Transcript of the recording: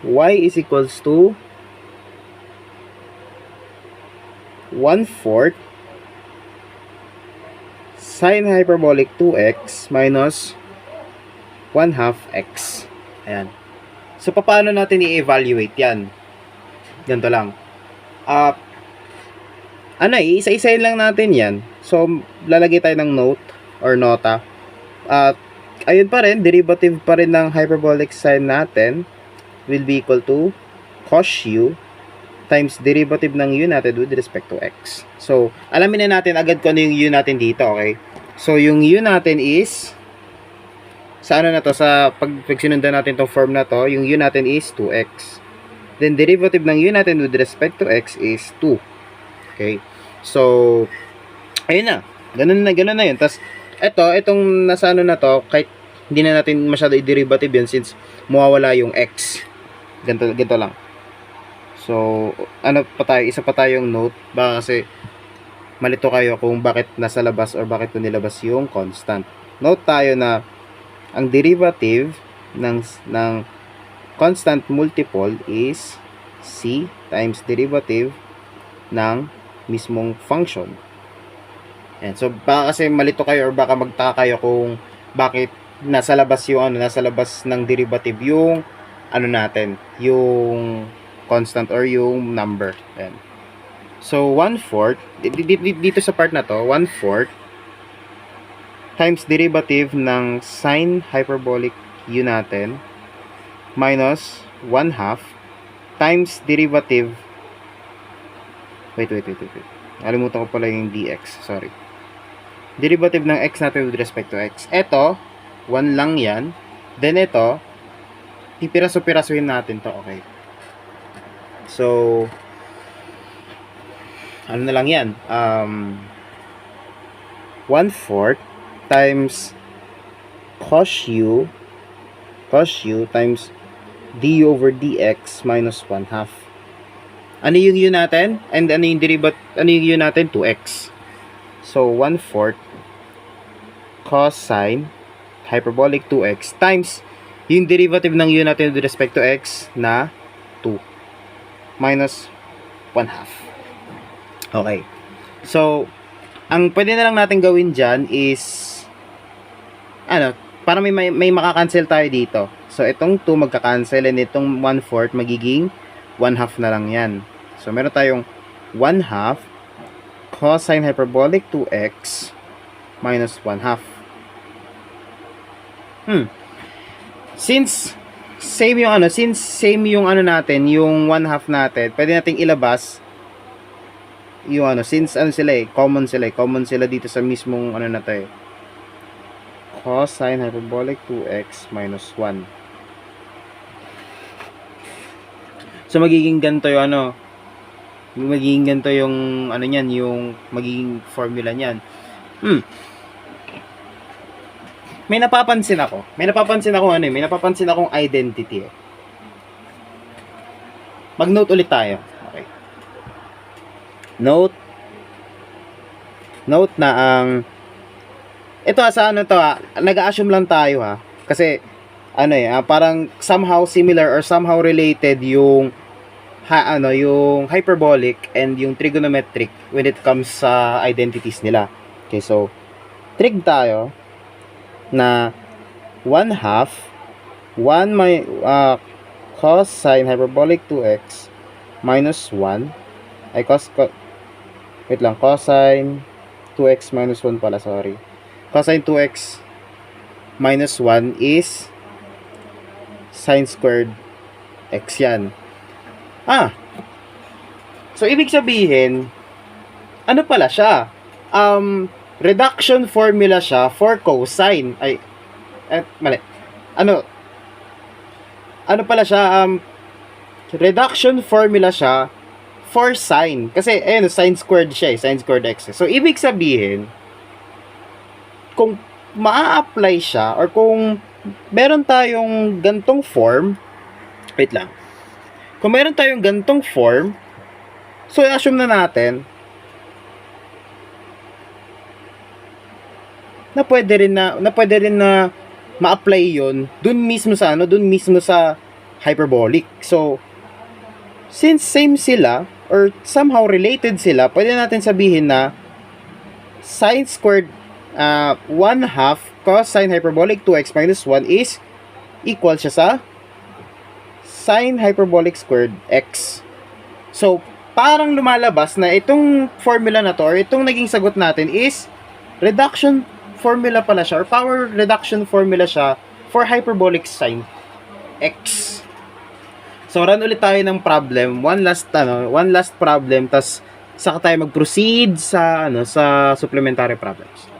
y is equals to 1/4 sine hyperbolic 2x minus 1/2 x. Ayan. So, paano natin i-evaluate yan? Ganito lang. Isa-isayin lang natin yan. So, lalagay tayo ng note or nota. Ayun pa rin, derivative pa rin ng hyperbolic sine natin will be equal to cos u times derivative ng u natin with respect to x. So, alamin na natin agad kung ano yung u natin dito, okay? So, yung u natin is sa ano na to, sa pag sinundan natin tong form na to, yung u natin is 2x. Then, derivative ng u natin with respect to x is 2. Okay? So, ayun na. Ganun na yun. Tapos, itong nasa ano na to, kahit hindi na natin masyado i-derivative yun since mawawala yung x. Ganito lang. So, isa pa tayong note. Baka kasi malito kayo kung bakit nasa labas or bakit ko nilabas yung constant. Note tayo na ang derivative ng constant multiple is c times derivative ng mismong function. And so baka kasi malito kayo or baka magtaka kayo kung bakit nasa labas ng derivative yung yung constant or yung number. Ayan. So 1/4 dito sa part na to, 1/4 times derivative ng sine hyperbolic u natin minus 1/2 times derivative wait. Nalimutan ko pala yung dx. Sorry. Derivative ng x natin with respect to x. Ito, 1 lang yan. Then ito, pipiraso-pirasuhin natin to. Okay. So, ano na lang yan? 1/4 times cos u times du over dx minus 1/2. Ano yung u natin? And ano yung u natin? 2x. So, 1/4 cosine hyperbolic 2x times yung derivative ng u natin with respect to x na 2 minus 1/2. Okay. So, ang pwede na lang natin gawin dyan is para may makakancel tayo dito. So, itong 2 magkakancel and itong 1/4 magiging 1/2 na lang yan. So, meron tayong 1/2 cosine hyperbolic 2x minus 1/2. Since same yung natin, yung 1/2 natin, pwede nating ilabas yung since common sila dito sa mismong na to cosine hyperbolic 2x minus 1. So, magiging ganito yung yung magiging formula niyan. May napapansin akong identity. Mag-note ulit tayo. Okay. Note na ang ito nag-assume lang tayo kasi parang somehow similar or somehow related yung yung hyperbolic and yung trigonometric when it comes sa identities nila. Okay, so trig tayo na 1/2 cosine hyperbolic 2x minus 1 cosine 2x minus 1 pala, sorry. Cosine 2x minus 1 is sine squared x yan. So, ibig sabihin, ano pala siya? Reduction formula siya for cosine. Mali. Ano pala siya? Reduction formula siya for sine. Kasi, sine squared siya sine squared x. So, ibig sabihin, kung maa-apply siya or kung meron tayong gantong form, kung meron tayong gantong form, so i-assume na natin na pwede rin na ma-apply 'yon dun mismo sa hyperbolic. So, since same sila, or somehow related sila, pwede natin sabihin na sine squared 1 half cosine hyperbolic 2x minus 1 is equal siya sa sine hyperbolic squared x. So, parang lumalabas na itong formula na to, or itong naging sagot natin is reduction formula pala siya, or power reduction formula siya for hyperbolic sine x. So, run ulit tayo ng problem. One last problem, tas saka tayo mag-proceed sa sa supplementary problems.